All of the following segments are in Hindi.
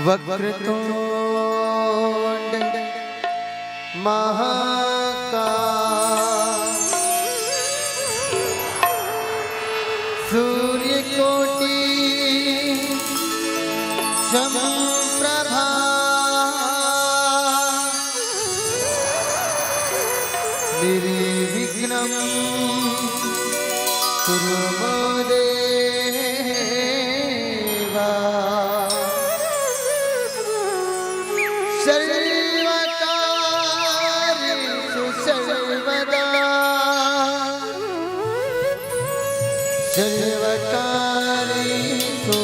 वक्रतुंड महाकाय सूर्यकोटि समप्रभा निर्विघ्नं कुरु मो देवा सर्वकार्येषु सर्वदा सर्वकार्येषु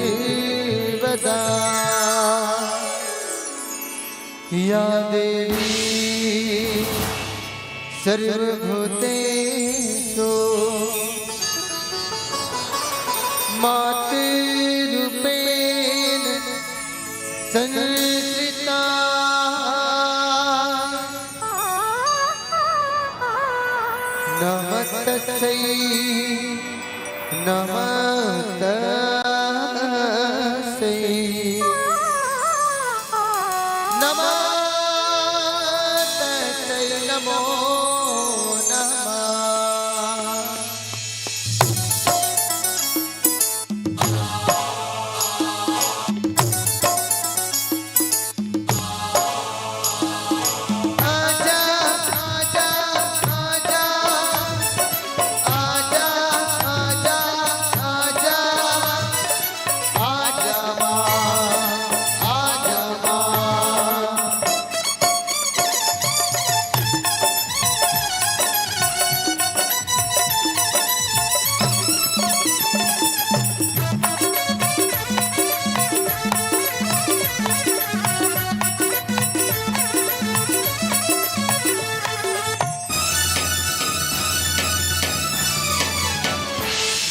सर्वदा या देवी सर्वभूतेषु मातृरूपेण संस्थिता नमस्तस्यै नमस्तस्यै नमस्तस्यै नमो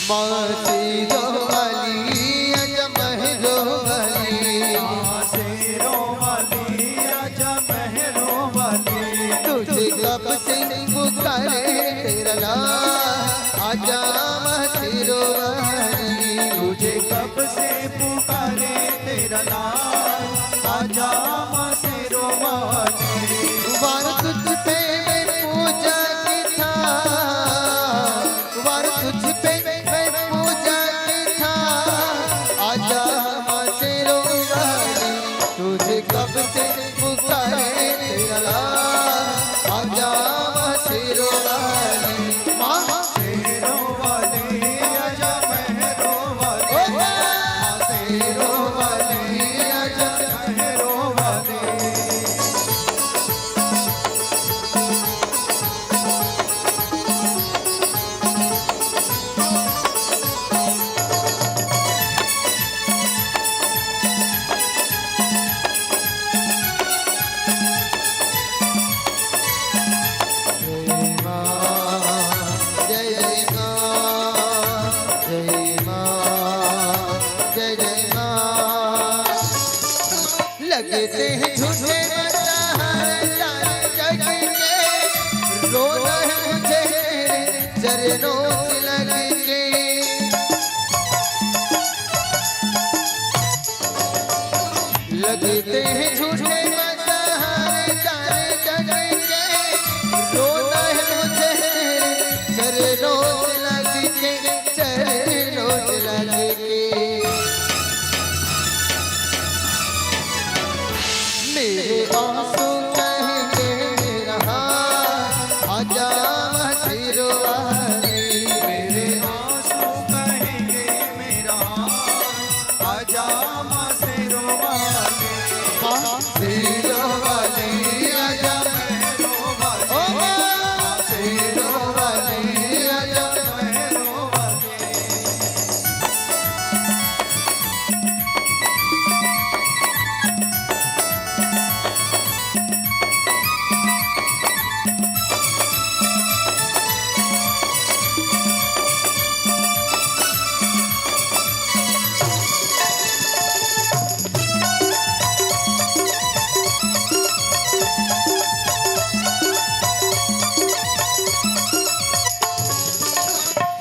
मासेरो वाली अजमहरो वाली मासेरो वाली अजमहरो वाली तुझे कब से पुकारे तेरा नाम आजा मासेरो वाली तुझे कब से पुकारे तेरा नाम आजा मासेरो वाली वार तुझ पे मैं पूजा की था वार तुझ पे कब से पुकारे तेरा नाम आजा मासेरो वाली मासेरो वाली अजमहरो वाली मासेरो वाली अजमहरो वाली लगते हैं झूठे जग के रोना है मुझे चरणों से लग के लगते हैं झूठे जग के रोना है मुझे चरणों से लग के चरणों से लग के मेरे आंसू कहेंगे मेरा आजा मासेरो वाली मेरे आंसू कहेंगे मेरा आजा मासेरो वाली मासेरो वाली आजा मासेरो वाली ओ मासेरो वाली आजा मासेरो वाली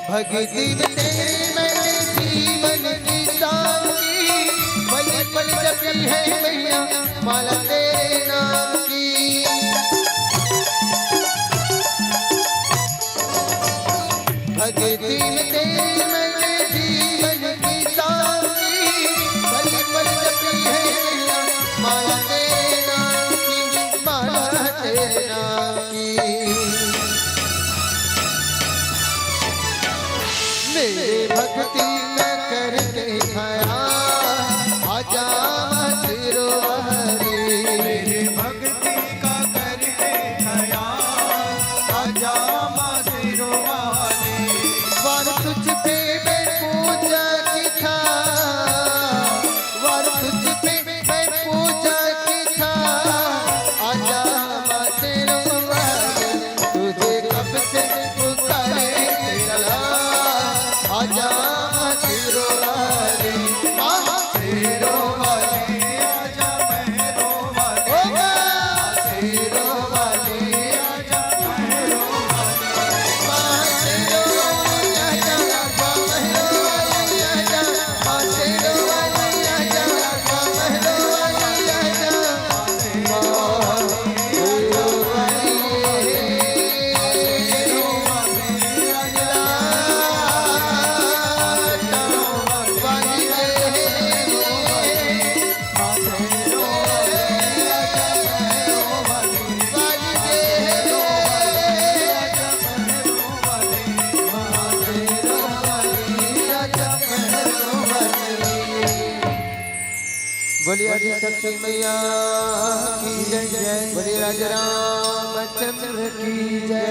भक्ति में तेरी मैंने पल जपी है मैया माला तेरे नाम की। भक्ति में तेरी मैंने जीवन की साथी, पल पल जपी है मैया माला तेरे नाम की, माला तेरे नाम की। मेरे भक्ति में करके खाया आजा सिरोवारी। मेरे भक्ति का करके खया आजा माँ सिरोवाली। वार तुझ पे मैं पूजा की था, वार तुझ पे मैं पूजा की था, आजा माँ सिरोवारी। तुझे कब से पुकारे तेरा लाल, आजा माँ सिरोवारी। माँ सिरोवाली आजा महरोवाली। ओ माँ सिरोवाली, आजा महरोवाली। माँ सिरोवाली आजा, माँ महरोवाली आजा, माँ सिरोवाली आजा, माँ महरोवाली आजा, माँ बोलिए आदि शक्ति मैया की जय जय, बोलिए राजा रामचंद्र की जय।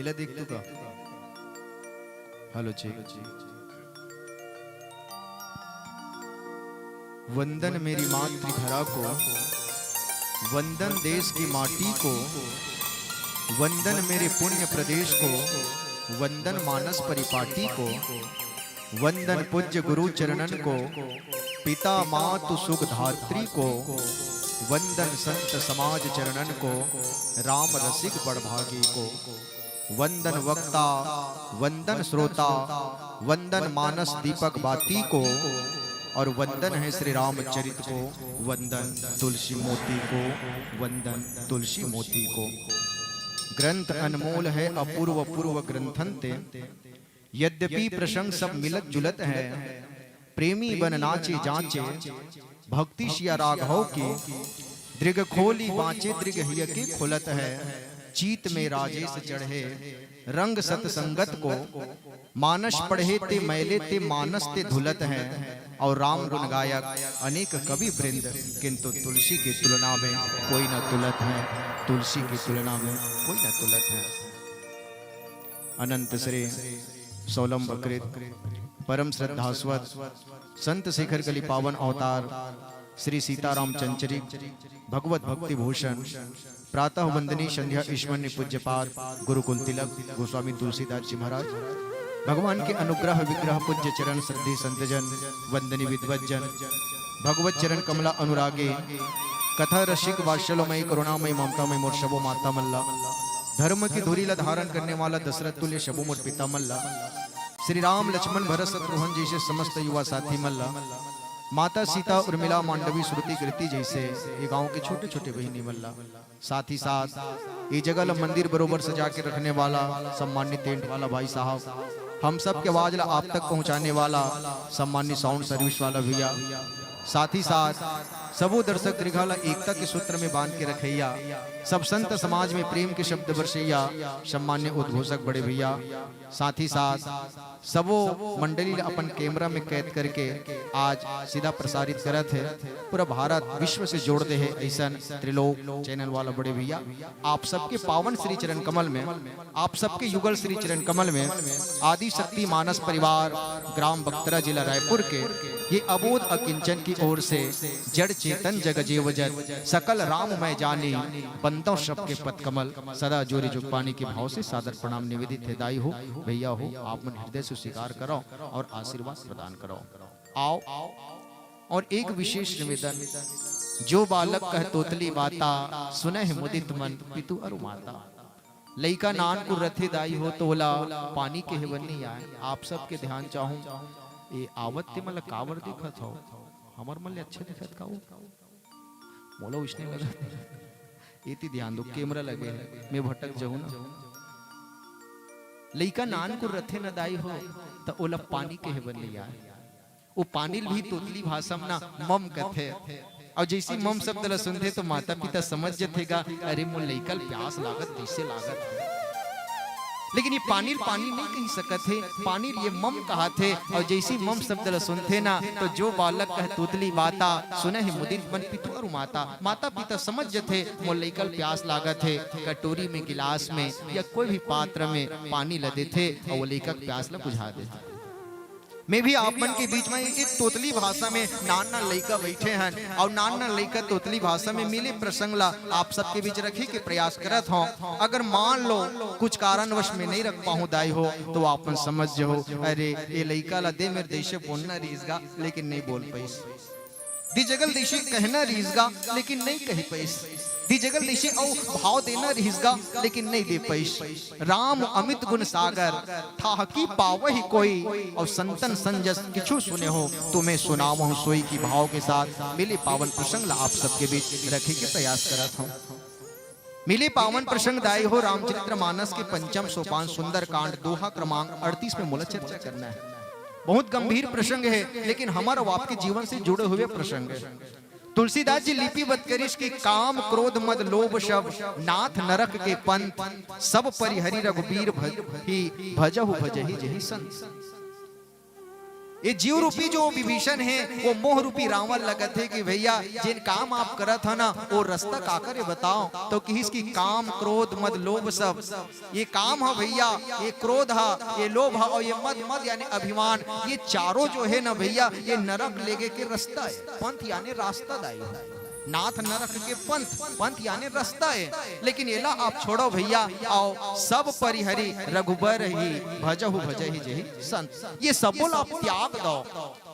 ఇలా దిక్కుగా హలో जी वंदन मेरी मातृधरा को, वंदन देश की माटी को, वंदन मेरे पुण्य प्रदेश को, वंदन मानस परिपाटी को, वंदन पूज्य गुरु चरणन को, पिता मातु सुख धात्री को, वंदन संत समाज चरणन को, राम रसिक बड़भागी को, वंदन वक्ता, वंदन श्रोता, वंदन मानस दीपक बाती को, और वंदन है श्री रामचरित को, वंदन तुलसी मोती को, वंदन तुलसी मोती को। ग्रंथ अनमोल है अपूर्व पूर्व ग्रंथंते, यद्यपि प्रसंग सब मिलत जुलत है, प्रेमी बन नाचे जांचे, भक्ति शिया राघव की, दृग खोली बाँचे दृग हिय के खुलत है, चीत में राजेश चढ़े रंग सत संगत को, मानस पढ़े ते मैले ते मानस ते धुलत है, और राम गुण गायक अनेक कवि वृंद, किंतु तुलसी की तुलना में कोई न तुलत है, तुलसी की तुलना में कोई न तुलत है। अनंत श्री सौलंबकृत परम श्रद्धास्वत संत शेखर कली पावन अवतार श्री सीताराम चंचरिक भगवत भक्ति भूषण प्रातः वंदनी संध्या ईश्वरनी पूज्यपाद गुरुकुल तिलक गोस्वामी तुलसीदास जी महाराज, भगवान के अनुग्रह विग्रह पूज्य चरण श्रद्धे संतजन वंदनी विद्वज्जन, भगवत चरण कमला अनुरागे, कथा रसिक वात्सल्यमयी करुणामयी ममतामयी मोर शबो माता मल्ला, धर्म की धुरी ला धारण करने वाला दशरथ तुल्य शबो मोर पिता मल्ला, श्री राम लक्ष्मण भरत शत्रुघ्न जैसे समस्त युवा साथी मल्ला, माता सीता उर्मिला मांडवी श्रुति कृति जैसे ये गांव के छोटे छोटे बहिनी मल्ला, साथ ही साथ ये जगह ला मंदिर बरोबर सजा के रखने वाला सम्मानित टेंट वाला भाई साहब, हम सब के आवाज ला आप तक पहुंचाने वाला सम्मानित साउंड सर्विस वाला भैया, साथ ही साथ सबो दर्शक दीर्घा ला एकता के सूत्र में बांध के रखैया, सब संत समाज में प्रेम के शब्द वर्षैया सम्मान्य उद्घोषक बड़े भैया, साथ ही साथ सबो मंडली अपन कैमरा में कैद करके आज सीधा प्रसारित करत है, पूरा भारत विश्व से जोड़ दे है ऐसा त्रिलोक चैनल वाला बड़े भैया, आप सबके पावन श्री चरण कमल में, आप सबके युगल श्री चरण कमल में आदि शक्ति मानस परिवार ग्राम बख्तरा जिला रायपुर के ये अबोध अकिंचन की ओर से जड़ चेतन जग जीव जग सकल राम मैं जानी बंदों शब के पद कमल सदा जोरी जुग पानी के भाव से सादर प्रणाम निवेदित है। दाई हो भैया हो, आप मन हृदय से स्वीकार करो और आशीर्वाद प्रदान करो। आओ और एक विशेष निवेदन, जो बालक कह तोतली बाता, सुनह मुदित मन पितु अरु माता। लइका नान को रथे दाई हो तोला, पानी के हेवन नहीं आए। आप सबके ध्यान चाहूं, ये आवत ते मतलब कावर दिखत हो, हमर मन ले अच्छे दिखत का मोला उसने लगा इति ध्यान दो, कैमरा लगे है, मैं भटक जाऊं ना। लइका नान को रथे न दाई हो तो ओला पानी के हेवन नहीं आए। वो पानी भी तोतली भाषा में ना मम कथे, और जैसी मम शब्द ला सुनते तो माता पिता समझ जथेगा अरे मोर लइका प्यास लागत कैसे लागत है। लेकिन ये पानी पानी नहीं कह सकत है, पानी ये मम कहा थे। और जैसी मम शब्द ला सुनते ना तो जो बालक कह तोतली बाता, सुने है मुदित मन पितु और माता। माता पिता समझ जथे मोर लइका प्यास लागत है, कटोरी में गिलास में या कोई भी पात्र में पानी ल देथे और वो लइका प्यास ला बुझा देथे। मैं भी आप मन के बीच में एक तोतली भाषा में नाना लइका बैठे हैं और नाना लइका तोतली भाषा में मिले प्रसंग ला आप सबके बीच रखे के प्रयास करत हो। अगर मान लो कुछ कारणवश में नहीं रख पाऊं दाई हो तो आप मन समझ हो अरे ये लइका ला दे मेरे देशे बोलना रीसगा लेकिन नहीं बोल पाइस, दी जगल देशे कहना रीसगा लेकिन नहीं कही पाइस, दी जगल देशे औ भाव देना रीसगा लेकिन नहीं दे पाइस। राम अमित गुण सागर था की पावही कोई, और संतन संजस किछु सुने हो तुम्हें सुनावहु सोई की भाव के साथ मिले पावन प्रसंग ला आप सबके बीच रखे के प्रयास करत हूं। मिले पावन प्रसंग दाई हो रामचरित्र मानस के पंचम सोपान सुंदर कांड दोहा क्रमांक 38 में मूल चर्चा करना है। बहुत गंभीर प्रसंग है लेकिन हमारे और आपके जीवन से जुड़े हुए प्रसंग है। तुलसीदास जी लिपिबद्ध करिस की काम क्रोध मद लोभ शब नाथ नरक के पंथ, सब परिहरि रघुबीर भजहु भजहि जहि संत। ये जीव रूपी जो विभीषण है वो मोह रूपी रावण लगत है कि भैया जिन काम आप करत है ना वो रास्ता का करे बताओ। तो किसकी काम क्रोध मद लोभ सब, ये काम है भैया, ये क्रोध है, ये लोभ है और ये मद मद यानी अभिमान, ये चारों जो है ना भैया ये नरक लेगे के रास्ता है। पंथ यानी रास्ता दाई है, नाथ नरक के पंथ, पंथ यानी रास्ता है। लेकिन एला आप छोड़ो भैया, आओ सब परिहरि रघुबर ही भजहु भजहि जहि संत। ये सबोल आप त्याग दो,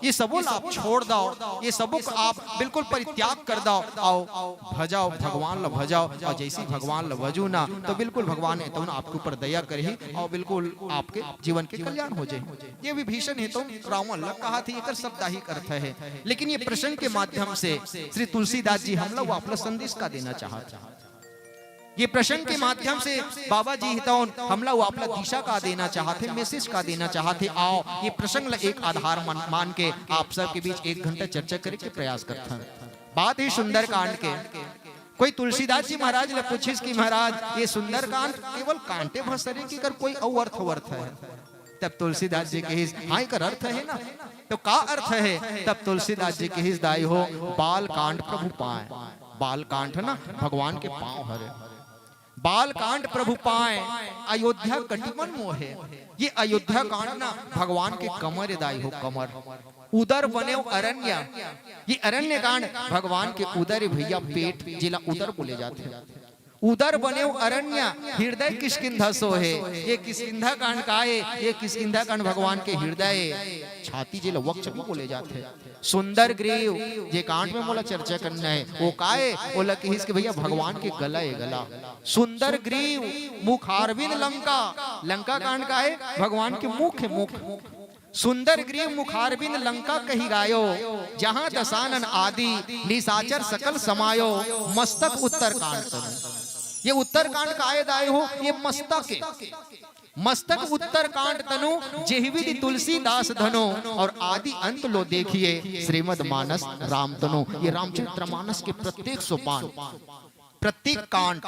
ये सबोल आप छोड़ दो, ये सबों को आप बिल्कुल परित्याग कर दो। आओ भजाओ भगवान ला भजाओ, और जैसी भगवान ला भजू ना तो बिल्कुल भगवान है तो आपके ऊपर दया करे और बिल्कुल आपके जीवन के कल्याण हो जाए। ये विभीषण है तो रावण ला कहा थी, एक शब्दाहिक अर्थ है। लेकिन ये प्रसंग के माध्यम से श्री तुलसीदास जी हम लोग वापस संदेश का देना चाहते हैं। ये प्रसंग के माध्यम से बाबा जी हितौन हम लोग अपना दिशा का देना चाहते, मैसेज का देना चाहते। आओ ये प्रसंग एक आधार मान के आप सबके बीच 1 घंटा चर्चा करे के प्रयास करते हैं। बात है सुंदर कांड के। कोई तुलसीदास जी महाराज ने पूछिस कि महाराज ये सुंदर कांड केवल कांटे भसरे की कर कोई अर्थ है? तब तुलसीदास जी कहिस हाँ एक अर्थ है ना। तो का अर्थ है? तब तुलसीदास जी कहिस दाई हो बाल कांड प्रभु पाए। बाल कांड है ना भगवान के पांव हरे, बाल कांड प्रभु पाए अयोध्या कटिमन मोहे। ये अयोध्या कांड ना भगवान के कमर दाई हो, कमर उदर बने अरण्य। ये अरण्य कांड भगवान के उदर भैया पेट जिला उदर बोले जाते हैं। उदर बने अरण्य हृदय किष्किंधा सो है। ये किष्किंधा कांड का है, ये किष्किंधा कांड भगवान के हृदय छाती जिला वक्ष भी बोले जाते हैं। सुंदर ग्रीव ये कांड में मोला चर्चा करना है। वो काए बोला कि इसके भैया भगवान के गला है गला। सुंदर ग्रीव मुखारविंद लंका, लंका कांड का है भगवान के मुख है मुख। सुंदर ग्रीव मुखारविंद लंका कही गायो, जहां दशानन आदि निशाचर सकल समायो। मस्तक उत्तर कांड, ये उत्तर कांड का आयद आए हो, ये मस्तक है। मस्तक उत्तर कांड तनु जेहविधि तुलसीदास धनो, और आदि अंत लो देखिए श्रीमद मानस राम तनु। ये रामचरित्र मानस के प्रत्येक सोपान प्रत्येक कांड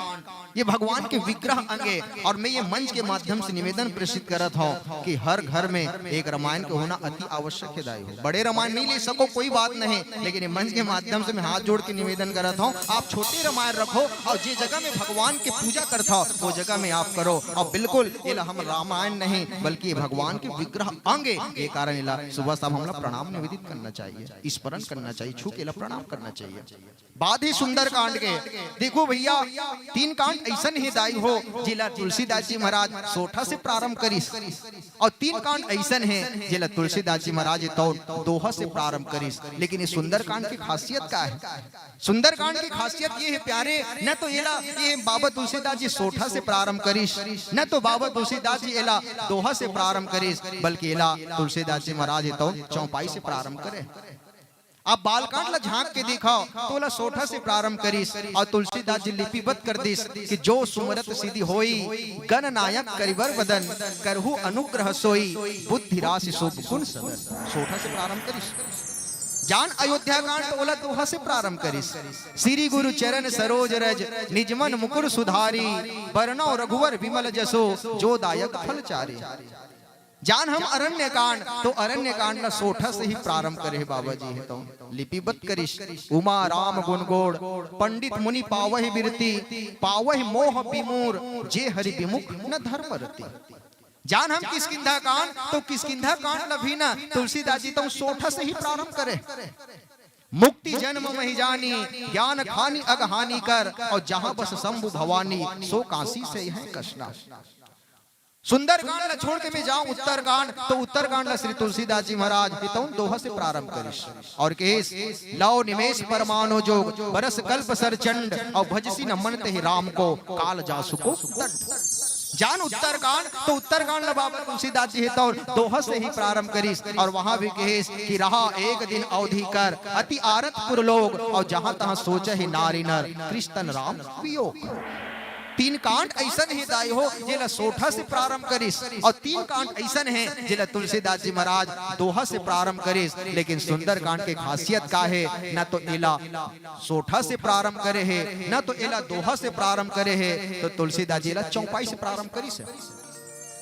ये भगवान के विग्रह अंगे। और मैं ये मंच के माध्यम से निवेदन प्रेषित करत हूँ कि हर घर में एक रामायण का होना अति आवश्यक है दाई हो। बड़े रामायण नहीं ले सको कोई बात नहीं, लेकिन ये मंच के माध्यम से मैं हाथ जोड़ के निवेदन करत हूँ आप छोटे रामायण रखो, और जिस जगह में भगवान की पूजा करता हो वो जगह में आप करो। और बिल्कुल ये हम रामायण नहीं बल्कि भगवान के विग्रह अंगे। ये कारण इला सुबह शाम हम प्रणाम निवेदित करना चाहिए, स्मरण करना चाहिए, छू के प्रणाम करना चाहिए। बात ही सुंदर कांड के देखो देखो भैया तीन कांड ऐसन ही दाई हो जिला तुलसीदास जी महाराज सोठा से प्रारंभ करिस, और तीन कांड ऐसन है जिला तुलसीदास जी महाराज तो दोहा से प्रारंभ करिस। लेकिन ये सुंदर कांड की खासियत क्या है? सुंदर कांड की खासियत ये है प्यारे, न तो ये बाबा तुलसीदास जी सोठा से प्रारंभ करिस, न तो बाबा तुलसीदास जी एला दोहा से प्रारंभ करिस, बल्कि एला तुलसीदास जी महाराज तो चौपाई से प्रारंभ करे। आप बालकांड ला झांक के दिखाओ तो ला सोठा से प्रारंभ करिस, और तुलसीदास जी लिपिबद्ध कर दिस कि जो सुमरत सिद्धि होई गणनायक करिवर वदन करहु अनुग्रह सोई बुद्धि राशि शुभ गुण सदन। सोठा से प्रारंभ करिस। जान अयोध्या कांड ओला दोहा से प्रारंभ करिस। श्री गुरु चरण सरोज रज निजमन मुकुर सुधारी बरनौ रघुवर विमल जसो जो दायक फल चारी। जान हम अरण्य कांड तो अरण्य कांड ना सोठा से ही प्रारंभ करे बाबा जी है तो लिपिबद्ध करिस। उमा राम गुण गोड़ पंडित मुनि पावहि बिरती पावहि मोह विमूर जे हरि विमुख न धर्म रति। जान हम किष्किंधा कांड तो किष्किंधा कांड भी ना तुलसीदास जी तो सोठा से ही प्रारंभ करे। मुक्ति जन्म महि जानी ज्ञान खानी अगहानी कर और जहां बस शंभु भवानी सो काशी से है कृष्णा। सुंदर कांड ला छोड़ के मैं जाऊं उत्तर कांड तो उत्तर कांड ला श्री तुलसीदास जी महाराज दोहा से प्रारंभ करिस। और केस लव निमेश परमाणु जोग बरस कल्प सर चंड और भजसी न मनते ही राम को काल जासु को दंड। जान उत्तर कांड तो उत्तर कांड ला बाबा तुलसीदास जी तो दोहा से ही प्रारंभ करिस। और वहां भी कहेस कि रहा एक दिन अवधि कर अति आरत पुर लोग और जहां तहां सोचे ही नारी नर कृष्ण राम वियोग। तीन कांड ऐसन है दाई हो जिला सोठा से प्रारंभ करिस, और तीन कांड ऐसन है जिला तुलसीदास जी महाराज दोहा से प्रारंभ करिस। लेकिन सुंदर कांड के खासियत का है, न तो एला सोठा से प्रारंभ करे है न तो एला दोहा से प्रारंभ करे है, तो तुलसीदास जी चौपाई से प्रारंभ करिस।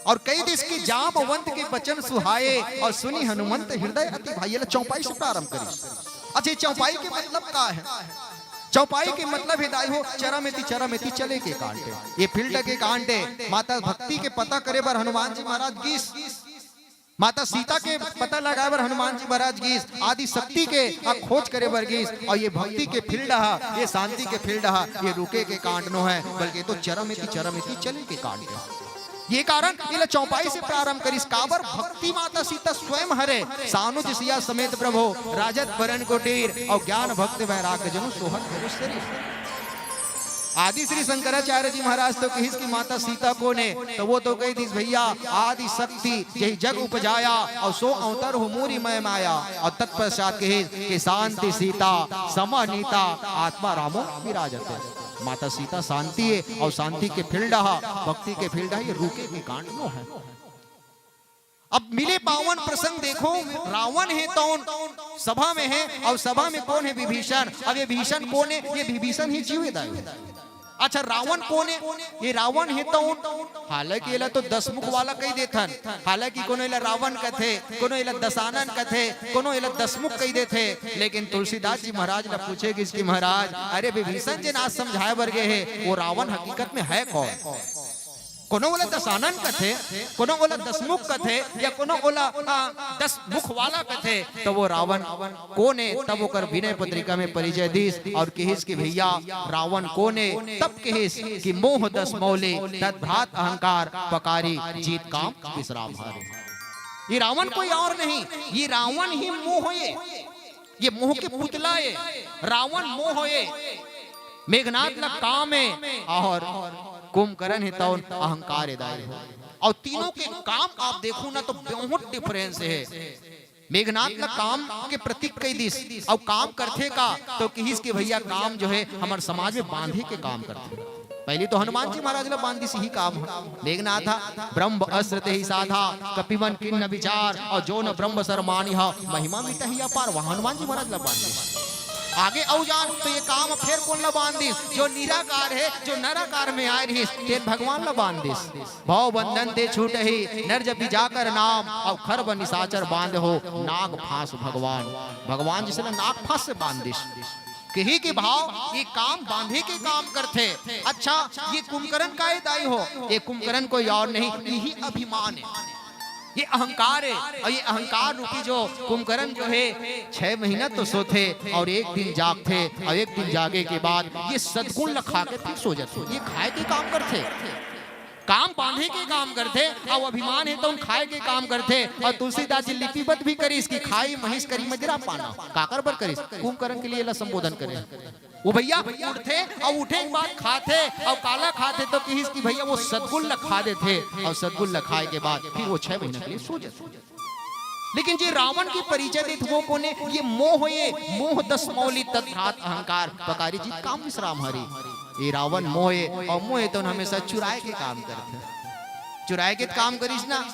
और कई देश की जामवंत के वचन सुहाए और सुनी हनुमंत हृदय अति भाई चौपाई से प्रारंभ करिस। अच्छा चौपाई के मतलब क्या है? चौपाई के मतलब है दाई हो चरमेती चले के कांटे ये फील्ड के कांटे माता भक्ति के पता करे बर हनुमान जी महाराज गीस, माता सीता के पता लगाए बर हनुमान जी महाराज गीस, आदि शक्ति के खोज करे बर गीस। और ये भक्ति के फील्ड है, ये शांति के फील्ड है, ये रुके के कांड नो है बल्कि तो चरमेती चले के कांटे। ये कारण ये चौपाई से प्रारंभ करिस। काबर भक्ति माता सीता स्वयं हरे सानुज सिया समेत प्रभु राजत बरन कोटीर और ज्ञान भक्त वैराग्य जनु सोहत है शरीर। आदि श्री शंकराचार्य जी महाराज तो कहिस की माता सीता को ने तो वो तो कही दिस भैया आदि शक्ति यही जग उपजाया और सो अवतर हो मूरी मय माया। और तत्पश्चात कहिस कि शांति सीता समानीता आत्मा रामो विराजते। माता सीता शांति है और शांति के फील्ड भक्ति के फील्ड ये रुके के कांड नो है। अब मिले पावन प्रसंग देखो, रावण है तो सभा में है और सभा में कौन है? विभीषण। अब ये भीषण कौन है? ये विभीषण ही जीवेदाई। अच्छा रावण कौन है? ये रावण है तो हालांकि एला तो 10 मुख वाला कही देथन, हालांकि कोनो एला रावण कथे, कोनो एला दशानन कथे, कोनो एला 10 मुख कही देथे। लेकिन तुलसीदास जी महाराज ने पूछे कि इसकी महाराज अरे विभीषण जी ना समझाए वर्गे है वो रावण हकीकत में है कौन? कोनो बोला दशानन कथे, कोनो बोला 10 मुख कथे या कोनो बोला 10 मुख वाला कथे, तो वो रावण कौन है? तब ओकर विनय पत्रिका में परिचय दीस और कहिस कि भैया रावण कौन है? तब कहिस कि मोह 10 मौले तद्भ्रात अहंकार पकारी जीत काम विश्राम हारे। ये रावण कोई और नहीं, ये रावण ही मोह है, ये मोह के पुतला है। रावण मोह है, मेघनाथ ला काम है और कुंभकर्ण है तो अहंकार है। और तीनों के काम आप देखो ना तो बहुत डिफरेंस है। मेघनाथ ना काम के प्रतीक कई दिस और काम करते का तो किस के भैया काम जो है हमारे समाज में बांधे के काम करते। पहले तो हनुमान जी महाराज ला बांधी से ही काम है। मेघनाथ ब्रह्म अस्त्र ते ही साधा कपिवन किन्न विचार और जो न ब्रह्म सरमानी महिमा मिटहिया पार, वहां हनुमान जी महाराज ला बांधी। आगे औजान तो ये काम फिर कौन ला बांधिस? जो निराकार है, जो नराकार में आए रही तेन भगवान ला बांधिस। भव बंधन ते छूट ही नर जब जाकर नाम और खरब निशाचर बांध हो नाग फांस भगवान। भगवान जिसे नाग फांस से बांधिस कही के भाव ये काम बांधे के काम करते। अच्छा ये कुंभकर्ण का दाई हो, ये कुंभकर्ण कोई और नहीं, यही अभिमान है। ये अहंकार है। और ये अहंकार रूपी जो कुंभकर्ण जो है 6 महीना तो सोते और एक दिन जागते, और एक दिन जागे के बाद ये सदगुण खा के फिर सो जाते। ये खाए के काम करते, काम बांधे के काम करते, और अभिमान है तो उन खाए के काम करते। और तुलसीदास जी लिपिबद्ध भी करी इसकी, खाई महिष करी मजरा पाना, काकर पर करी कुंभकर्ण के लिए ला संबोधन करे। वो भैया उठते और उठे के बाद खाते और काला खाते तो किस की भैया वो सदगुण खा देते, और सदगुण खाए के बाद फिर वो 6 महीने के लिए सो जाते। लेकिन जी रावण की परिचय देत वो कोने, ये मोह, ये मोह 10 मौली तद्घात अहंकार पकारी जी काम विश्राम हरी। ये रावण मोह है, और मोह तो हमेशा चुराए के काम करते, चुराए के काम करीस ना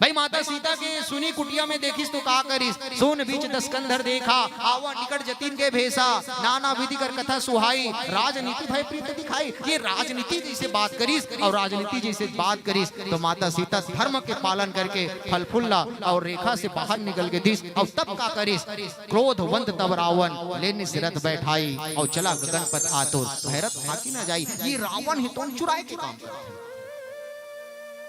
भाई। माता सीता के सुनी कुटिया में देखिस तो का करिस, सोन बीच 10 कंधर देखा, आवा निकट जतीन के भेसा, नाना विधि कर कथा सुहाई, राजनीति भय प्रीत दिखाई। ये राजनीति जैसे बात करिस और राजनीति जैसे बात करिस तो माता सीता धर्म के पालन करके फल फूला और रेखा से बाहर निकल के दिस। और तब का करिस, क्रोधवंत तब रावण लेने से रथ बैठाई, और चला गगनपथ आतुर भैरत हाकी न जाई। ये रावण है तो चुराए के काम करते,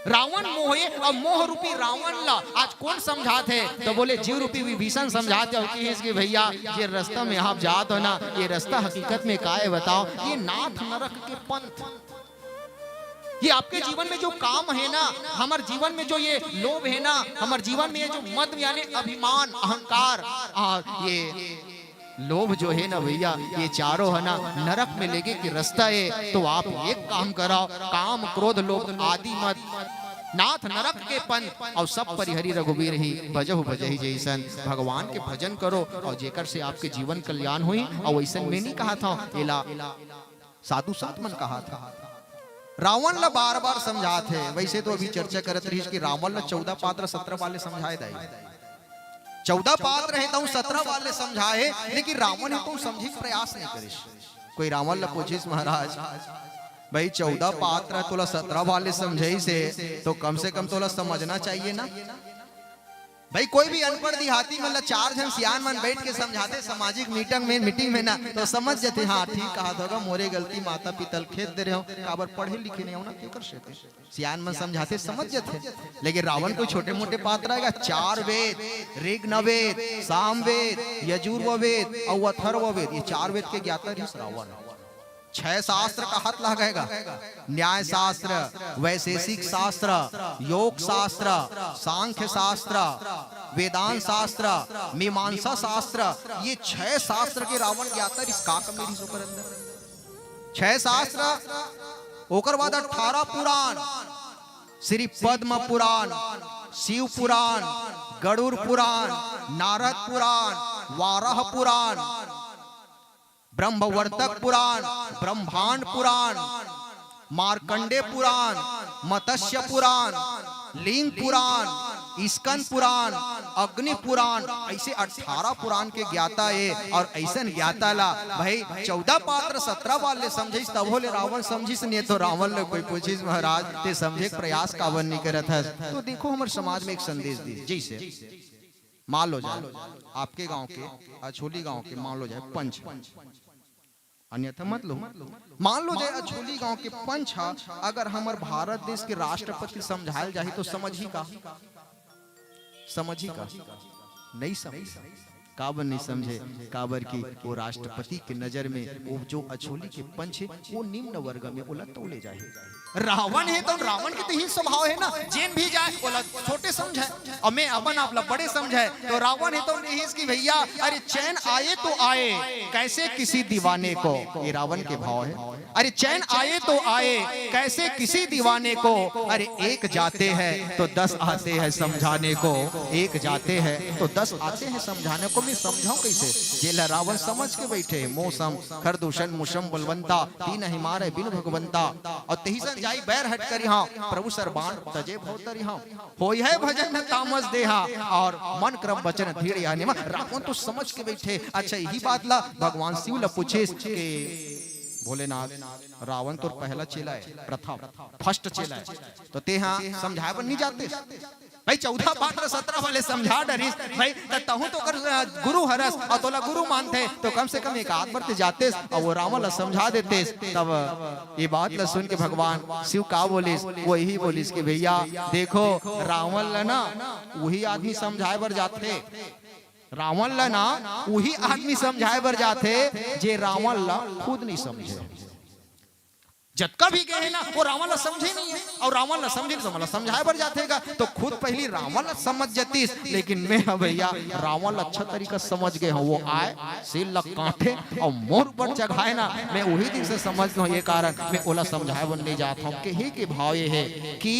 रावण मोहे। और मोह रूपी रावण ला आज कौन समझाते, तो बोले जीव रूपी विभीषण समझाते हो कि इसके भैया ये रास्ता में आप जात हो ना, ये रास्ता हकीकत में का है बताओ, ये नाथ नरक के पंथ। ये आपके जीवन में जो काम है ना, हमारे जीवन में जो ये लोभ है ना, हमारे जीवन में ये जो मद यानी अभिमान अहंकार, और ये लोभ जो है ना भैया, ये चारों है ना नरक में लेके कि रास्ता है। तो आप एक काम कराओ, काम क्रोध लोभ आदि मत, नाथ नरक के पंथ, और सब परिहरी रघुवीर ही भजहु भजहि जैसन। भगवान के भजन करो और जेकर से आपके जीवन कल्याण हुई। और वैसन में नहीं कहा था, एला साधु सात मन कहा था। रावण ला बार बार समझाते, वैसे तो अभी चर्चा करत रही कि रावण ला 14 पात्र 17 वाले समझाए दाई, 14 पात्र है तो 17 वाले समझाए, लेकिन रावण है तो समझे प्रयास नहीं करिस। कोई रावण ला पूछिस महाराज भाई 14 पात्र तोला 17 वाले समझाई से, तो कम से कम तोला समझना चाहिए ना भाई। कोई भी अनपढ़ देहाती मतलब 4 जन सियान मन बैठ के समझाते सामाजिक मीटिंग में ना, तो समझ जाते हाँ ठीक कहा होगा, मोरे गलती माता पिता खेत दे रहे हो, काबर पढ़े लिखे नहीं हो ना, कर सकते सियान मन समझाते समझ जाते। लेकिन रावण कोई छोटे मोटे पात्र आएगा, 4 वेद ऋग्वेद सामवेद यजुर्वेद और अथर्ववेद, ये 4 वेद के ज्ञाता रही रावण। 6 शास्त्र का हाथ लगाएगा, न्याय शास्त्र, वैशेषिक शास्त्र, योग शास्त्र, सांख्य शास्त्र, वेदांत शास्त्र, मीमांसा शास्त्र, ये 6 शास्त्र के रावण ज्ञाता इस का मेरी सोकर अंदर 6 शास्त्र। ओकर बाद 18 पुराण, श्री पद्म पुराण, शिव पुराण, गरुड़ पुराण, नारद पुराण, वाराह पुराण, ब्रह्मवर्तक पुराण, ब्रह्मांड पुराण, मार्कंडे पुराण, मत्स्य पुराण, लिंग पुराण, स्कंद पुराण, अग्नि पुराण, ऐसे 18 पुराण के ज्ञाता है। और ऐसा ज्ञाता ला भाई 14 पात्र 17 वाले समझिस, तब होले रावण समझिस नहीं, तो रावण ले कोई पूछिस महाराज ते समझे प्रयास कावन नहीं करत है। तो देखो हमारे समाज में एक संदेश दी, जैसे मान लो जाए आपके गांव के अछोली गांव के मान लो जाए पंच, अन्यथा मत लो, मान लो जाए अछोली गांव के पंच, अगर हमारे भारत देश के राष्ट्रपति समझायल जाए तो समझी का नहीं समझ, काबर नहीं समझे, काबर की वो राष्ट्रपति के नजर में वो जो अछोली के पंच है वो निम्न वर्ग में उलट तो ले जाए। रावण है तो रावण के तो ही स्वभाव है ना, जेन भी जाए बोला छोटे समझे और मैं अपन आप बड़े समझे। तो रावण है तो इसकी भैया अरे चैन आए तो आए कैसे किसी दीवाने को, ये रावण के भाव है। अरे चैन आए तो आए कैसे किसी दीवाने को, अरे एक जाते हैं तो 10 आते हैं समझाने को, एक जाते हैं तो 10 आते हैं समझाने को। मैं समझाऊं कैसे, जेला रावण समझ के बैठे मौसम खरदूषण मुशम बलवंता तीन हिमारे बिन भगवंता, और तहिसन जाई बैर हट कर यहाँ प्रभु सरबान तजे भोतर यहाँ होय है भजन तामस देहा और मन क्रम वचन धीरे आने। रावण तो समझ के बैठे। अच्छा यही बात ला भगवान शिव ला पूछे के भोलेनाथ रावण तो पहला चेला है, प्रथम फर्स्ट चेला है, तो ते हाँ समझाए पर नहीं जाते भाई 14 15 17 वाले समझा डरिस भाई तहु तो कर गुरु हरस और तोला गुरु मानते तो कम से कम एक आध बार ते जाते और वो रावण ला समझा देते। तब ये बात ला सुन के भगवान शिव का बोलिस, वो यही बोलिस कि भैया देखो रावण ला ना वही आदमी समझाए बर जाते, रावण ला ना वही आदमी समझाए बर जाते जे रावण ला खुद नहीं समझे। जतका भी गए ना वो रावण ला समझे नहीं है और रावण ला समझे तो मला समझाए बर जातेगा तो खुद पहली रावण ला समझ जतीस, लेकिन मैं भैया रावण ला अच्छा तरीका समझ गए हूँ। वो आए सिर ला काटे और मोर ऊपर चढ़ाए ना, मैं वही दिन से समझ गया ये कारण मैं ओला समझाए बर नहीं जाता हूँ। के के भाव ये है कि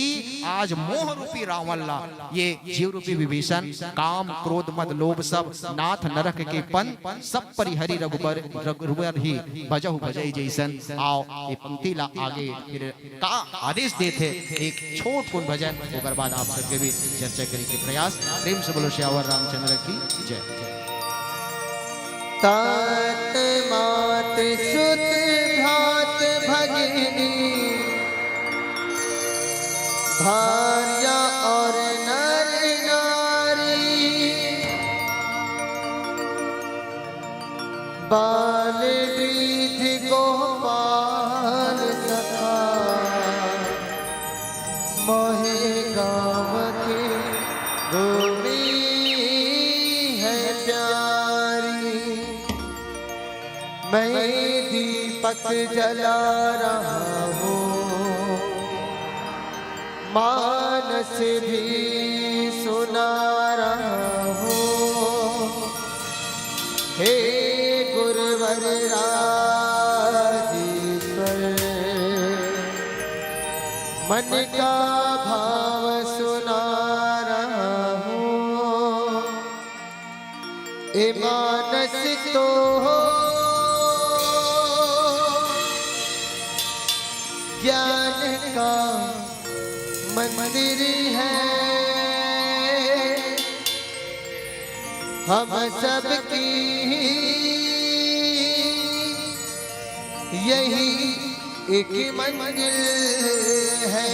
आज मोह रूपी रावण ला ये जीव रूपी विभीषण काम क्रोध मद लोभ सब नाथ नरक के पन सब परिहरी रघुबर ही भजहु भजई जैसन। आओ ये पंक्ति आगे फिर का आदेश देते एक छोट कुन भजन ओकर बाद आप सबके भी चर्चा करने के प्रयास। प्रेम से बोलो श्यावर रामचंद्र की जय। तात मात सुत भात भगिनी भार्या और नर नारी बाल वृद्ध गोपाल सखा मोहे गाँव के गोरी है प्यारी। मैं दीपक जला रहा हूँ मानस भी सुना रहा हूँ। हे गुरुवर राजेश्वर मन का भाव सुना रहा हूँ। ए मानस तो ज्ञान का मंदिर है, हम सबकी यही एक मंजिल है।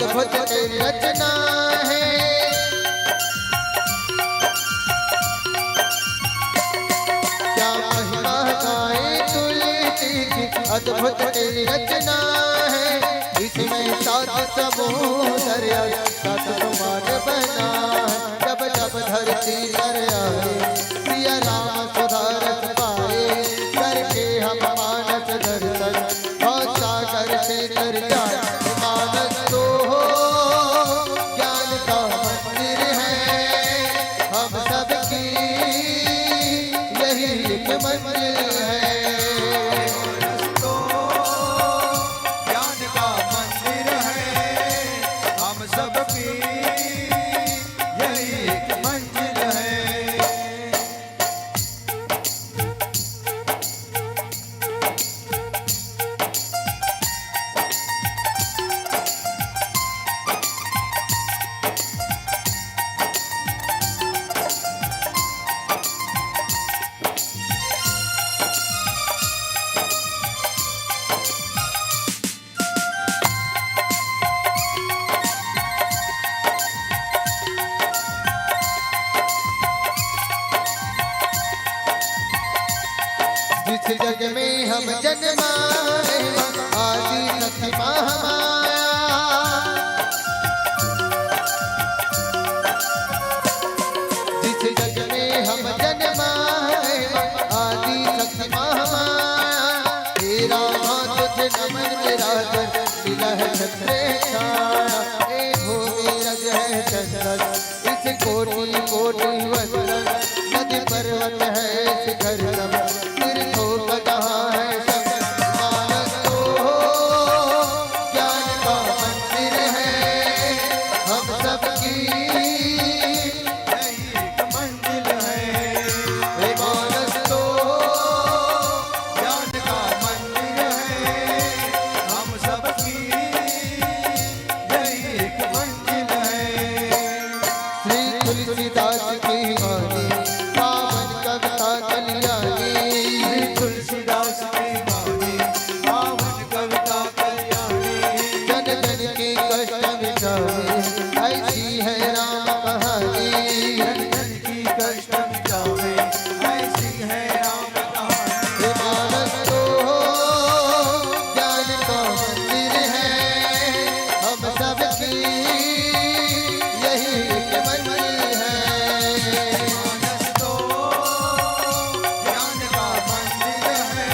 अद्भुत तेरी रचना है। क्या महिमा गाए तुलसी की, अद्भुत तेरी रचना है। इसमें सात समुद्र सात समान बना है। जब जब धरती पर आए सिया राम सुधारस पाए, करके हम मानस दर्शन बहुत सागर से तर जाए। मानस तो हो ज्ञान का मंदिर है, हम सबकी यही एक मंजिल है। तो ज्ञान का मंदिर है, हम सबकी यही एक मंजिल है। जिस जग में हम जन्माए आदि शक्ति महामाया। जिस जग में हम जन्माए आदि शक्ति महामाया। तेरा नाम तुझे नमन मेरा कर मिला छत्रे छाया। ए भूमि रज है चंदन इस कोटि कोटि वंदन। नदी पर्वत है शिखर सब तुलसीदास की वाणी पावन कविता कल्याणी। तुलसीदास की वाणी पावन कविता कल्याणी। जन जन के कष्ट मिटावे ऐसी है राम कहानी। जन जन की कष्ट मिटावे ऐसी है राम कहानी। मानस तो ज्ञान का मंदिर है, हम सबकी यही एक मंजिल है। मानस तो ज्ञान का मंदिर है,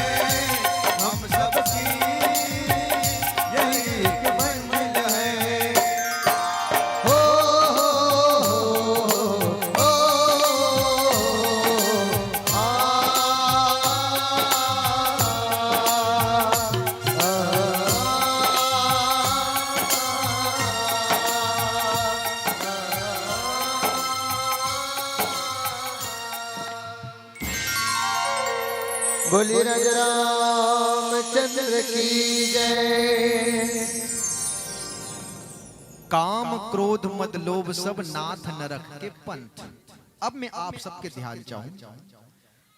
हम सबकी यही एक मंजिल है। हो बोलिए राजा रामचंद्र की जय। काम क्रोध मद लोभ सब नाथ नरक के पंथ। अब मैं आप सबके ध्यान चाहूं,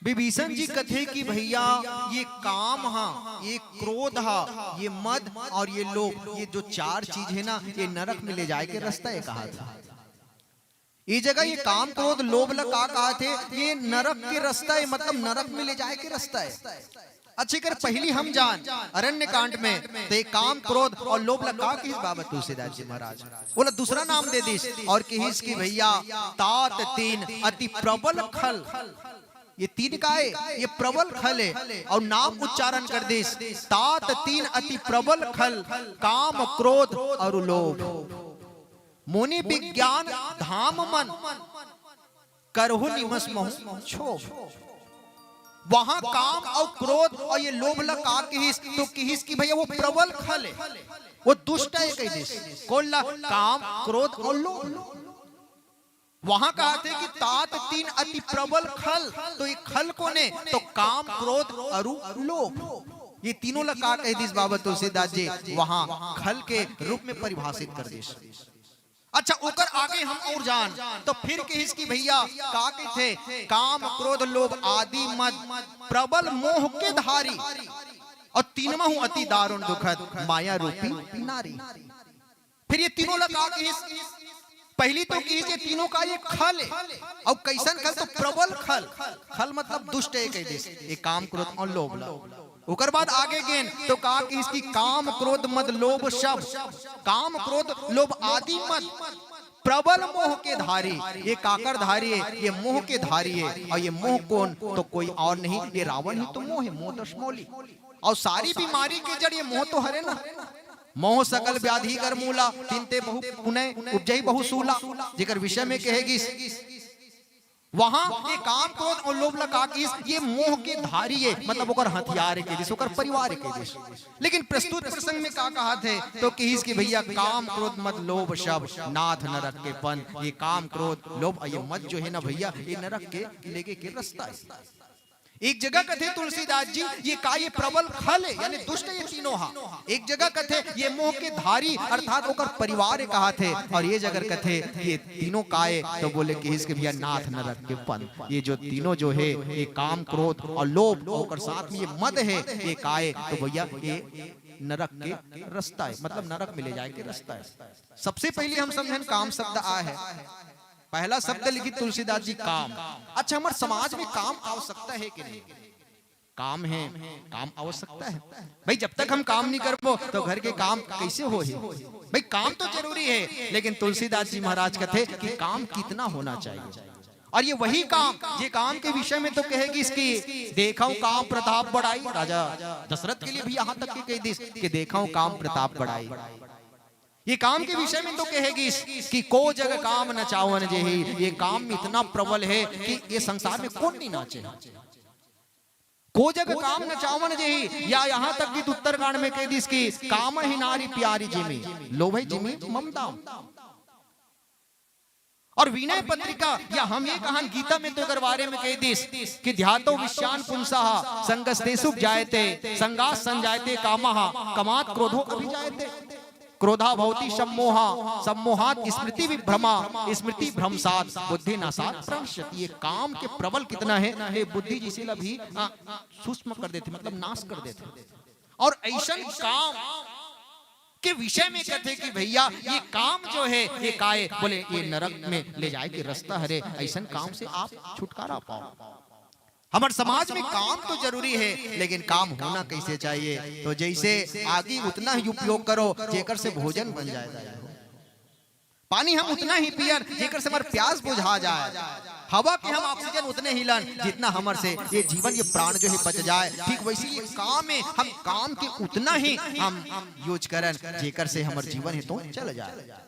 विभीषण जी कथे कि भैया ये काम हा, ये क्रोध हा, ये मद और ये लोभ, ये जो चार चीज है ना, ये नरक में ले जाए के रास्ता है कहा था। ये जगह ये काम क्रोध लोभ लगा कहा थे, ये नरक के रास्ता है, मतलब नरक में ले जाए के रास्ता है। अच्छी कर पहली हम जान अरण्य कांड में ते काम क्रोध और लोभ लगा किस बाबत तुलसीदास जी महाराज बोला दूसरा नाम दे दिस और किस की भैया तात तीन अति प्रबल खल। ये तीन का है, ये प्रबल खल है और नाम उच्चारण कर दिस तात तीन अति प्रबल खल काम क्रोध और लोभ। मुनि विज्ञान धाम मन करहु निमस महु छो। वहां काम और क्रोध और ये लोभ लगा किहिस तो किहिस की भैया वो प्रबल खल है, वो दुष्ट है कह दिस कोल्ला काम क्रोध और लोभ। वहां कहा थे कि तात तीन अति प्रबल खल, तो ये खल कौन है तो काम क्रोध और लोभ। ये तीनों लगा कह दिस बाबत तुलसीदास जी वहां खल के रूप में परिभाषित कर दिस। अच्छा ओकर आगे हम और जान तो फिर किस की भैया का के थे काम क्रोध लोभ आदि मद प्रबल मोह के धारी और तीनवा हूं अति दारुण दुखद माया रूपी नारी। फिर ये तीनों लगा के पहली तो की ये तीनों का ये खल है, और कैसन खल तो प्रबल खल। खल मतलब दुष्ट है कह दे, ये काम क्रोध और लोभ। उकर बाद आगे गेन तो कहा कि इसकी काम क्रोध मद लोभ सब, काम क्रोध लोभ आदि मद प्रबल मोह के धारी। ये काकर धारी है, ये मोह के धारी है। और ये मोह कौन तो कोई और नहीं, ये रावण ही तो मोह है, मोह तस्मौली। और सारी बीमारी के जड़ ये मोह तो हरे ना। मोह सकल व्याधि कर मूला, तिनते बहु पुनः उपजई बहु सूला। जेकर विषय में कहेगी वहां ये काम क्रोध और लोभ लगा कि ये मोह के धारी है, मतलब ओकर हथियार के दिस, ओकर परिवार के दिस। लेकिन प्रस्तुत प्रसंग में का कहा थे तो कि इसके भैया काम क्रोध मत लोभ सब नाथ नरक के पन। ये काम क्रोध लोभ ये मत जो है ना भैया, ये नरक के लेके के रास्ता है। एक जगह कथे तुलसीदास जी ये का ये प्रबल खल है, यानी दुष्ट ये तीनों हा। एक जगह कथे ये मोह के धारी अर्थात ओकर परिवार कहा थे, और ये जगह कथे ये तीनों काए तो बोले कि इसके भैया नाथ नरक के पन। ये जो तीनों जो है ये काम क्रोध और लोभ और साथ में ये मद है, ये काए तो भैया ये नरक के रास्ता है, मतलब नरक में ले जाए के रास्ता है। सबसे पहले हम समझें काम शब्द आ है, पहला शब्द लिखी तुलसीदास जी काम। अच्छा हमारे समाज में काम आवश्यकता है कि नहीं? काम है, काम आवश्यकता है भाई। जब तक हम काम नहीं करबो तो घर के काम कैसे हो ही भाई। काम तो जरूरी है, लेकिन तुलसीदास जी महाराज कहते कि काम कितना होना चाहिए। और ये वही काम, ये काम के विषय में तो कहेगी इसकी देखो काम प्रताप बढ़ाई। राजा दशरथ के लिए भी यहाँ तक कह दी कि देखो काम प्रताप बढ़ाई। ये काम के विषय में तो कहेगी कि को जग काम न चावन जेही। ये काम इतना प्रबल है कि ये संसार में कौन नहीं नाचे। को जग काम न चावन जेही, या यहाँ तक कि उत्तरकांड में कह दी इसकी काम ही नारी प्यारी जिमी लोभ जिमी ममता। और विनय पत्रिका या हम ये कहान गीता में तो बारे में कह दी कि ध्यातो विश्यान पुंसः संगस्तेषु जायते संगास संजायते कामः कमात् क्रोधो अभिजायते क्रोधा भवति सम्मोहा सम्मोहात् स्मृति विभ्रमा स्मृति भ्रंशात् बुद्धि नाशात् प्रणश्यति। ये काम के प्रबल कितना है, ये बुद्धि जिसे भी सूक्ष्म कर देते, मतलब नाश कर देते। और ऐसा काम के विषय में कहते कि भैया ये काम जो है ये काए बोले ये नरक में ले जाए के रास्ता हरे। ऐसा काम से आप छुटकारा पाओ। हमारे समाज में काम तो जरूरी है, लेकिन काम होना कैसे चाहिए तो जैसे आगे उतना ही उपयोग करो जेकर से भोजन बन जाए, पानी हम उतना ही पियर जेकर से हमारे प्यास बुझा जाए, हवा के हम ऑक्सीजन उतने ही लन जितना हमारे से ये जीवन ये प्राण जो है बच जाए। ठीक वैसे ये काम है, हम काम के उतना ही हम यूज करें जेकर से हमारे जीवन है तो चल जाए।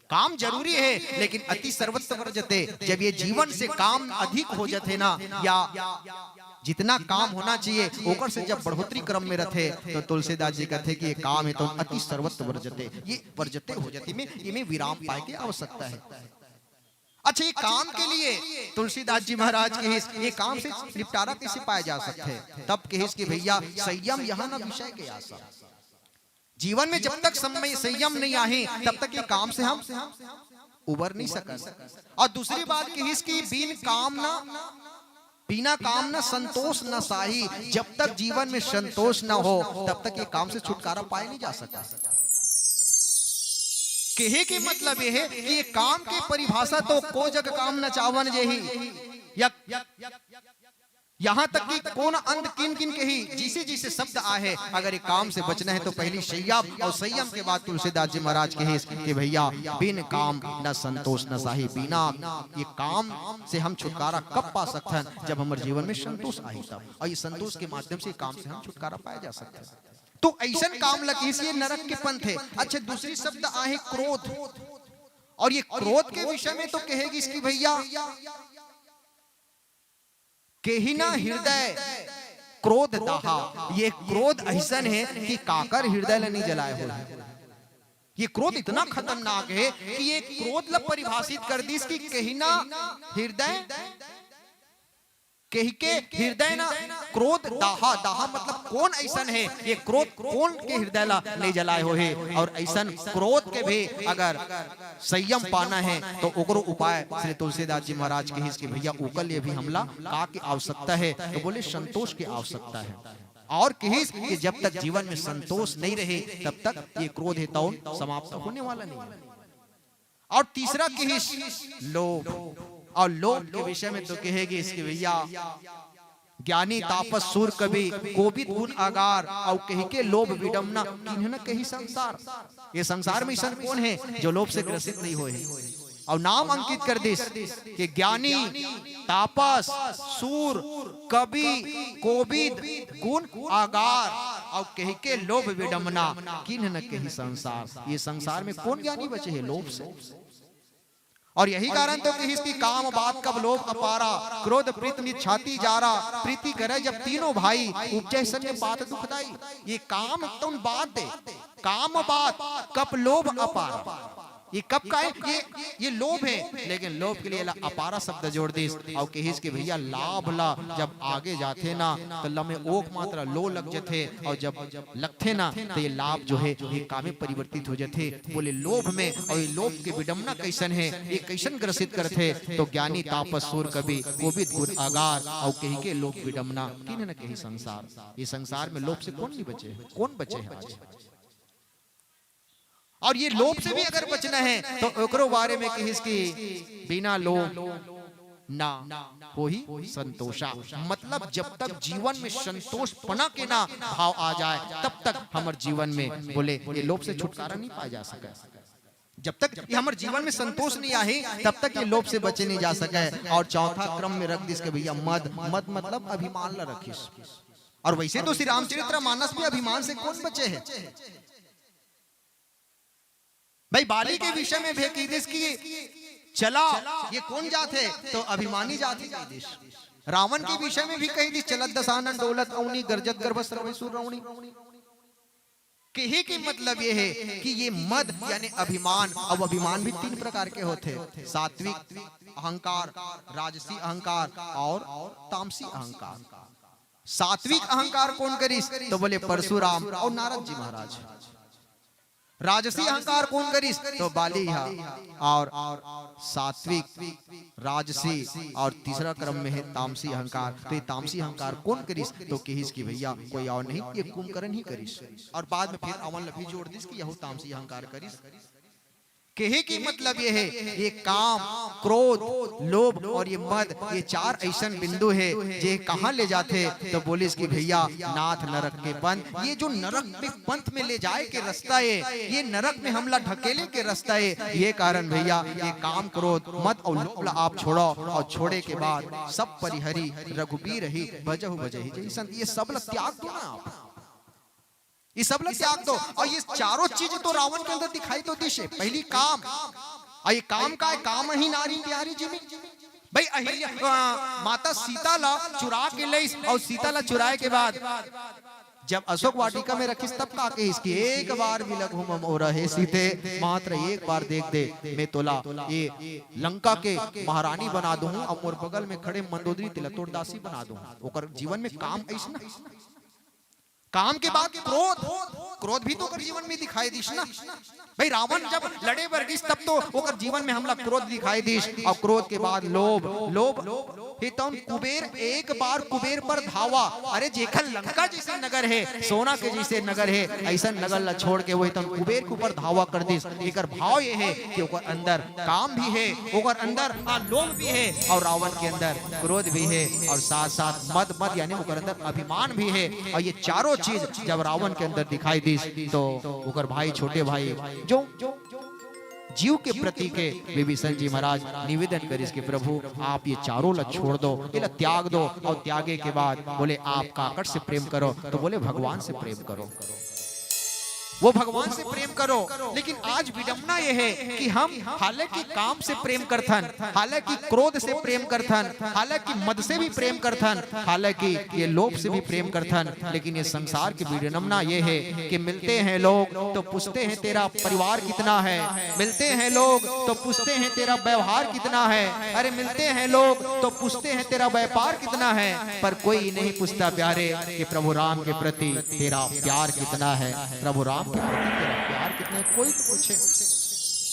काम जरूरी है, लेकिन अति सर्वत्र वर्जते। जब ये जीवन से काम अधिक हो जाते ना, या जितना काम होना चाहिए ओकर से जब बढ़ोतरी क्रम में रहते तो तुलसीदास जी कहते कि ये काम है तो अति सर्वत्र वर्जते। ये वर्जते हो जाती में इनमें विराम पाए की आवश्यकता है। अच्छा ये काम के लिए तुलसीदास जी महाराज के ये काम से निपटारा कैसे पाया जा सकते हैं? तब कहे कि भैया संयम यहाँ ना विषय के आशा। जीवन में जब तक समय संयम नहीं आए तब तक ये काम से हम उबर नहीं सकते। और दूसरी बात कि इसकी बिना काम ना संतोष न साही। जब तक जीवन में संतोष न हो तब तक ये काम से छुटकारा पाया नहीं जा सकता। कहे के मतलब ये है कि ये काम की परिभाषा तो को जग काम न चावन जेही, या यहाँ तक कि कौन अंत किन किन के ही जिसे जिसे शब्द आए। अगर ये काम से बचना है तो पहली संयम, और संयम के बाद तुलसीदास जी महाराज कहे कि भैया बिन काम न संतोष न साही। बिना ये काम से हम छुटकारा कब पा सकते हैं? जब हमारे जीवन में संतोष आई तब। और ये संतोष के माध्यम से काम से हम छुटकारा पाया जा सकता है। तो ऐसा काम लगे इसलिए नरक के पंथ है। अच्छा दूसरी शब्द आए क्रोध, और ये क्रोध के विषय में तो कहेगी इसकी भैया केहिना हृदय क्रोध दाहा। ये क्रोध ऐसा है कि काकर हृदय नहीं जलाए हो। ये क्रोध इतना खतरनाक है कि ये क्रोध ला परिभाषित कर दी कि केहिना हृदय के हृदय ना क्रोध दाहा। दाहा मतलब कौन ऐसा है, ये क्रोध कौन के हृदय ला नहीं जलाए हो है। और ऐसा क्रोध के भी अगर संयम पाना है तो ओकरो उपाय श्री तुलसीदास जी महाराज के भैया ओकर लिए भी हमला का की आवश्यकता है। तो बोले संतोष की आवश्यकता है। और कहिस कि जब तक जीवन में संतोष नहीं रहे तब तक ये क्रोध है तौन समाप्त होने वाला नहीं है। और तीसरा कहिस लोभ, और लोभ के विषय में तो कहेगी इसके भैया ज्ञानी तापस सूर कवि कोपित गुण आगार और कही के लोभ विडम्बना किन्हीं न कही संसार। ये संसार में ऐसा कौन है जो लोभ से ग्रसित नहीं होए? और नाम अंकित कर दिस कि ज्ञानी तापस सूर कवि कोविद गुण आगार और कही के लोभ विडम्बना किन्हीं न कही संसार। ये संसार में कौन ज्ञानी बचे हैं? लोभ से। और यही कारण तो कि इसकी काम बात कब लोभ अपारा क्रोध प्रीत निज छाती जारा प्रीति करे जब तीनों भाई उपजय संग बात दुखदाई। ये काम तो बात है, काम बात कब लोभ अपारा, ये कब का है? ये लोभ है, लेकिन लोभ के लिए अपारा शब्द जोड़ दी और कहिस कि भैया लाभ ला जब आगे जाते ना तो लमे ओक मात्रा लो लग जाते और जब लगते ना तो ये लाभ जो है ये कामे परिवर्तित हो जाते। बोले लोभ में, और ये लोभ के विडम्बना कैसन है, ये कैसन ग्रसित करते? तो ज्ञानी तापस सूर कवि कोविद गुण आगार और कही के लोभ विडम्बना किन्हीं न कही संसार। ये संसार में लोभ से कौन नहीं बचे? कौन बचे है आज? और ये लोभ से भी अगर बचना है तो ओकरो बारे में कहिस की बिना लोभ ना कोई संतोषा। मतलब जब तक जीवन में संतोष पना के ना भाव आ जाए तब तक हमारे जीवन में बोले ये लोभ से छुटकारा नहीं पाया जा सके। जब तक ये हमारे जीवन में संतोष नहीं आए तब तक ये लोभ से बचे नहीं जा सके। और चौथा क्रम में रख दिस के भैया मद। मद मतलब अभिमान ला रखिस। और वैसे तो श्री रामचरित्र मानस में अभिमान से कौन बचे है भाई? बाली के विषय में भी कही देश की चला ये कौन जात है? तो अभिमानी जात ही कही देश। रावण के विषय में भी कही दी चलत दसानन डोलत औनी गर्जत गर्भ सर्वेसुर रावणी। कही की मतलब ये है कि ये मद यानी अभिमान। अब अभिमान भी तीन प्रकार के होते हैं, सात्विक अहंकार, राजसी अहंकार और तामसी अहंकार। सात्विक अहंकार कौन करिस? तो बोले परशुराम और नारद जी महाराज। राजसी अहंकार कौन करिस? तो बाली और सात्विक राजसी और तीसरा क्रम में है तामसी अहंकार। तो ये तामसी अहंकार कौन करिस? तो कहिस की भैया कोई और नहीं, ये कुंभकर्ण ही करिस। और बाद में फिर अमन लफी जोड़ दिस कि यह तामसी अहंकार करिस। कहे की मतलब ये है ये काम क्रोध लोभ और ये मद ये चार ऐसा बिंदु है जे कहाँ ले जाते? तो बोले इसकी भैया नाथ नरक के पंथ। ये जो नरक में पंथ में ले जाए के रास्ता है, ये नरक में हमला ढकेले के रास्ता है। ये कारण भैया ये काम क्रोध मद और लोभ आप छोड़ो, और छोड़े के बाद सब परिहरी रघुबीर ही भजहु भजहि जैसन। ये सब त्याग दो ना आप, ये सब लोग त्याग दो। और ये चारों चीज तो रावण के अंदर दिखाई तो दी है। पहली काम, और ये काम का है काम ही नारी प्यारी जिमी। भाई अहिल्या माता सीता ला चुरा के ले, और सीता ला चुराए के बाद जब अशोक वाटिका में रखी तब का के इसकी एक बार भी लघु मम रहे सीते मात्र एक बार देख दे, मैं तोला ये लंका के महारानी बना दूं और मोर बगल में खड़े मंदोदरी तिलतोड़ दासी बना दूं। ओकर जीवन में काम ऐसा, काम के बाद क्रोध, क्रोध भी तो जीवन में दिखाई दिश ना भाई। रावण जब लड़े वर्गिस तब तो ओकर जीवन में हमला क्रोध दिखाई दिश। और क्रोध के बाद लोभ, लोभ कुबेर एक बार कुबेर पर धावा। अरे जेखल लंका जैसे नगर है, सोना के जैसे नगर है, ऐसा नगर ला छोड़ के वही तम कुबेर के ऊपर धावा कर दिस। एकर भाव ये है कि ओकर अंदर काम भी है, ओकर अंदर लोभ भी है, और रावण के अंदर क्रोध भी है, और साथ साथ मद मद यानी ओकर अंदर अभिमान भी है। और ये चारों चीज जब रावण के अंदर दिखाई दी तो ओकर भाई छोटे भाई जो जीव के प्रति के विभीषण जी महाराज निवेदन करिस कि प्रभु आप ये चारों ला छोड़ दो, ये त्याग दो। और त्यागे के बाद बोले आप काकट से प्रेम करो, तो बोले भगवान से प्रेम करो, वो भगवान से प्रेम करो। लेकिन आज विडम्बना ये है कि हम हालांकि काम से प्रेम करथन, हालांकि क्रोध से प्रेम करथन, हालांकि मद से भी प्रेम करथन, हालांकि ये लोभ से भी प्रेम करथन, लेकिन ये संसार की विडम्बना ये है कि मिलते हैं लोग तो पूछते हैं तेरा परिवार कितना है, मिलते हैं लोग तो पूछते हैं तेरा व्यवहार कितना है, अरे मिलते हैं लोग तो पूछते हैं तेरा व्यापार कितना है, पर कोई नहीं पूछता प्यारे कि प्रभु राम के प्रति तेरा प्यार कितना है, प्रभु राम के प्रति तेरा प्यार कितना है, कोई तो पूछे।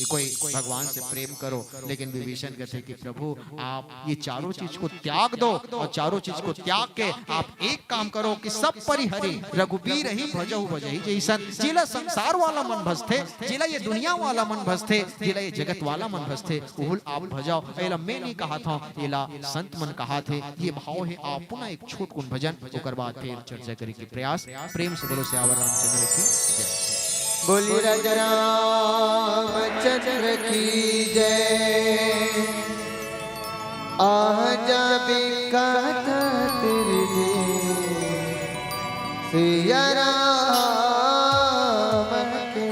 कि कोई भगवान से प्रेम करो, लेकिन विभीषण कहते कि प्रभु आप ये चारों चीज को त्याग दो, और चारों चीज को त्याग के आप एक काम करो कि सब परिहरी रघुबीर ही भजहु भजहि जैसन। जिला संसार वाला मन भसथे, जिला ये दुनिया वाला मन भसथे, जिला ये जगत वाला मन भसथे, उहुल आप भजाओ। एला मैं नहीं कहा था, एला संत मन कहा थे। ये भाव है। आप पुनः एक छोट कुन भजन ओकर बाद फिर चर्चा करी के प्रयास। प्रेम से बोलो सियावर रामचंद्र की जय। बोली राजा रामचंद्र की जय। आजा बिकाता तेरे सिया राम के।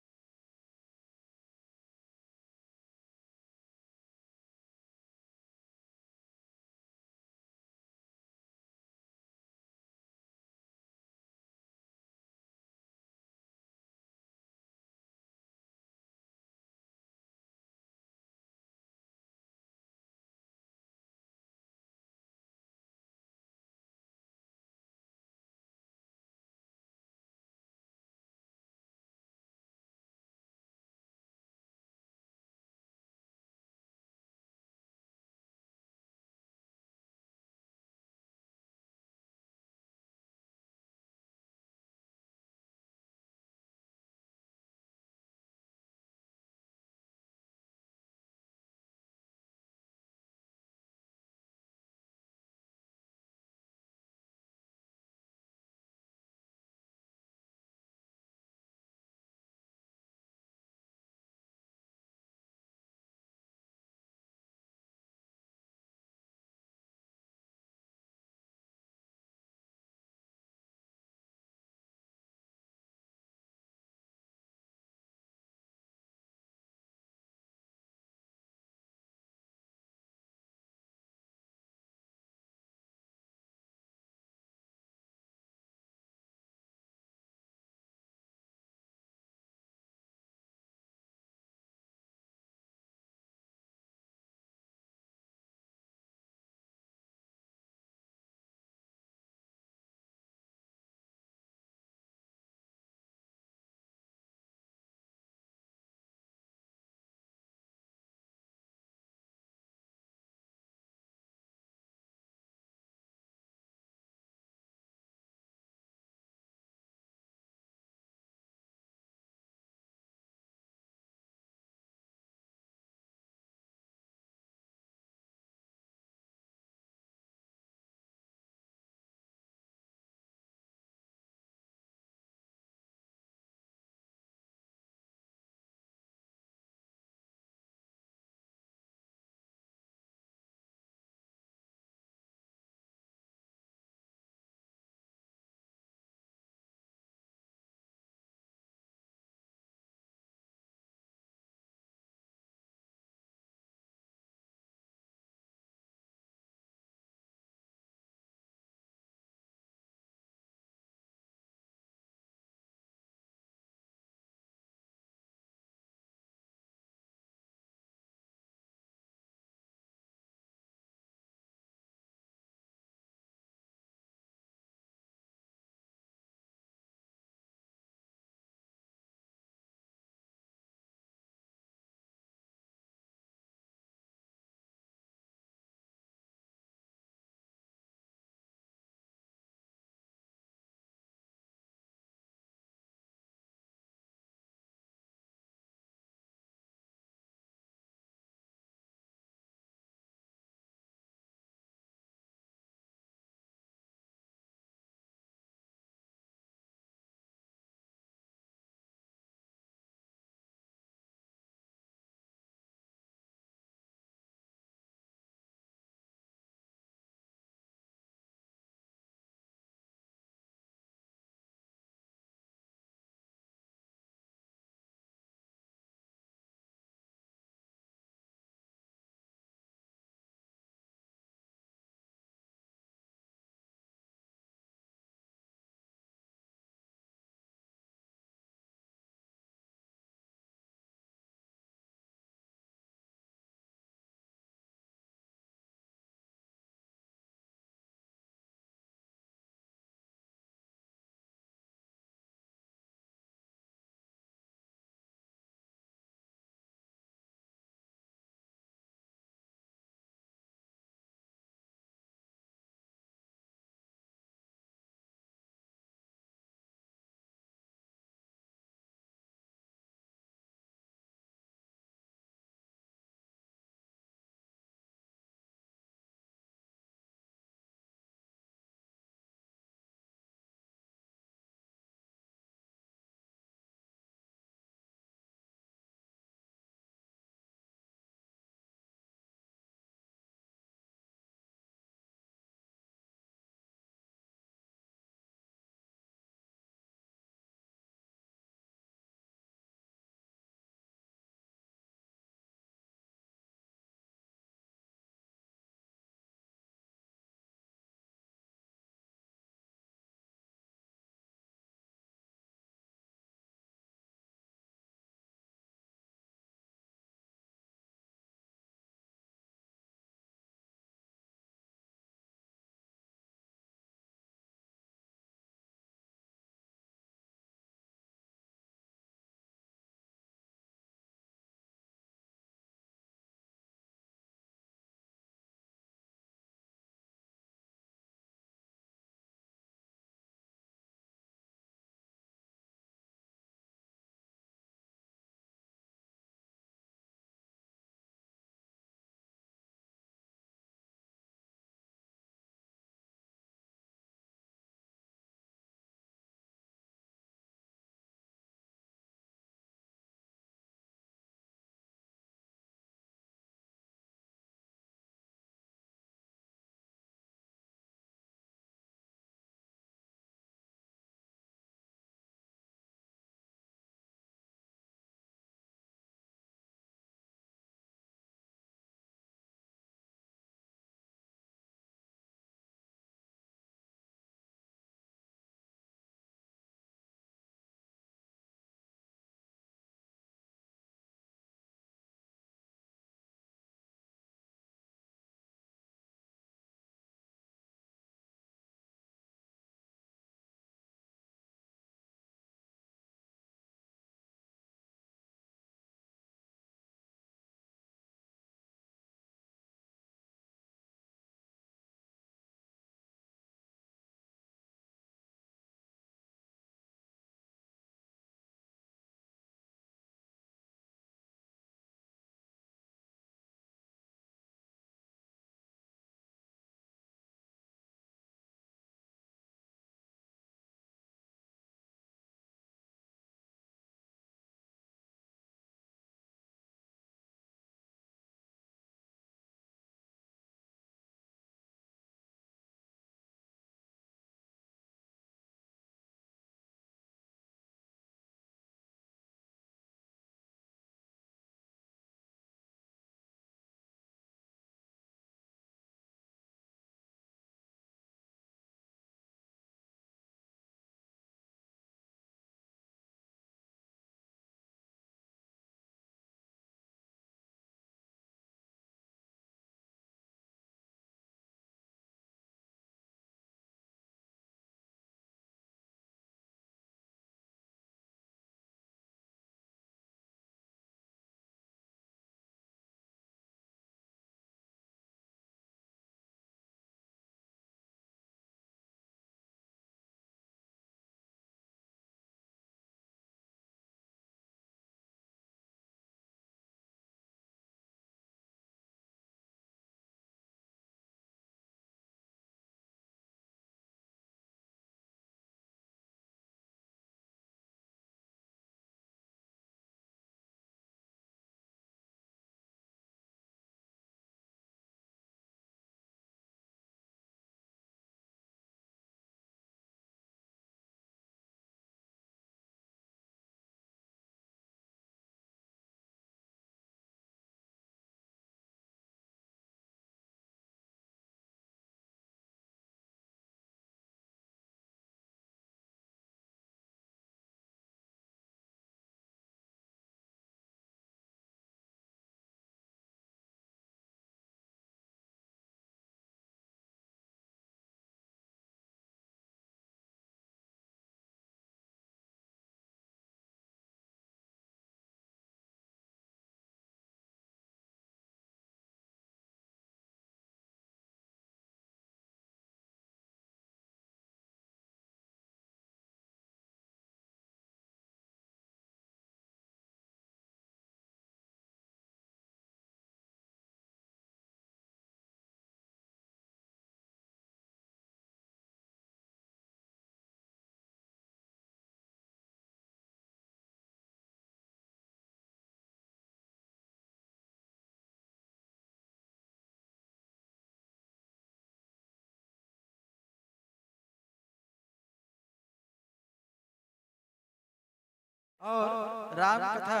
और राम कथा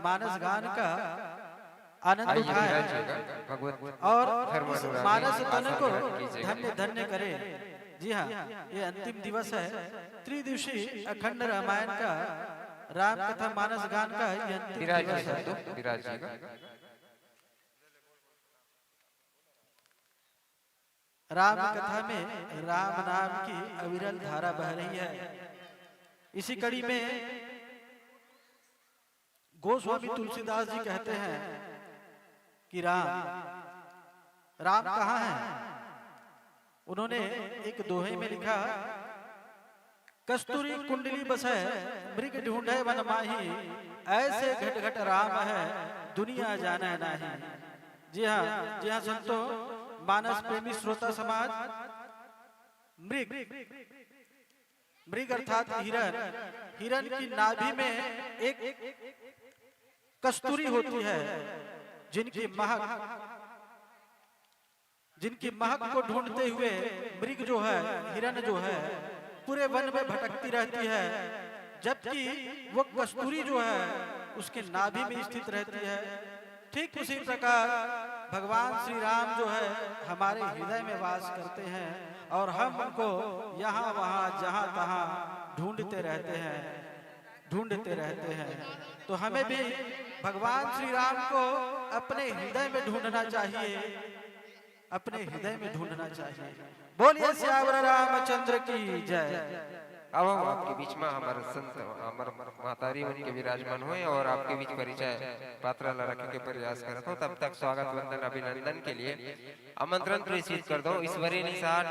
मानस गान का आनंद उठाए और इस मानस तन को धन्य धन्य करे। जी हाँ, ये अंतिम दिवस है त्रिदिवसीय अखंड रामायण का राम कथा मानस गान का ये अंतिम दिवस है। राम कथा में राम नाम की अविरल धारा बह रही है। इसी कड़ी में गोस्वामी तुलसीदास जी कहते हैं कि राम कहाँ है। उन्होंने एक दोहे में लिखा, कस्तूरी कुंडली बसे मृग ढूंढे वन माही, ऐसे घट घट राम है दुनिया जाने नाही। जी हाँ संतो, मानस प्रेमी श्रोता समाज, मृग अर्थात हिरण की नाभि में एक कस्तूरी होती है, जिनकी महक को ढूंढते हुए मृग जो है, हिरण जो है, पूरे वन में भटकती रहती है, जबकि वो कस्तूरी जो है उसके नाभि में स्थित रहती है। ठीक उसी प्रकार भगवान श्री राम जो है हमारे हृदय में वास करते हैं और हम उनको यहाँ वहाँ जहाँ तहाँ ढूंढते रहते हैं। तो हमें भी भगवान श्री राम को अपने हृदय में ढूंढना चाहिए, अपने हृदय में ढूंढना चाहिए। बोलिए सियावर रामचंद्र की जय। अब हम आपके बीच में हमारे संत हमारे मातारी उनके विराजमान हुए और आपके बीच परिचय पात्र रखने के प्रयास करता हूँ। तब तक स्वागत वंदन अभिनंदन के लिए आमंत्रण प्रेषित कर दो ईश्वरी निषाद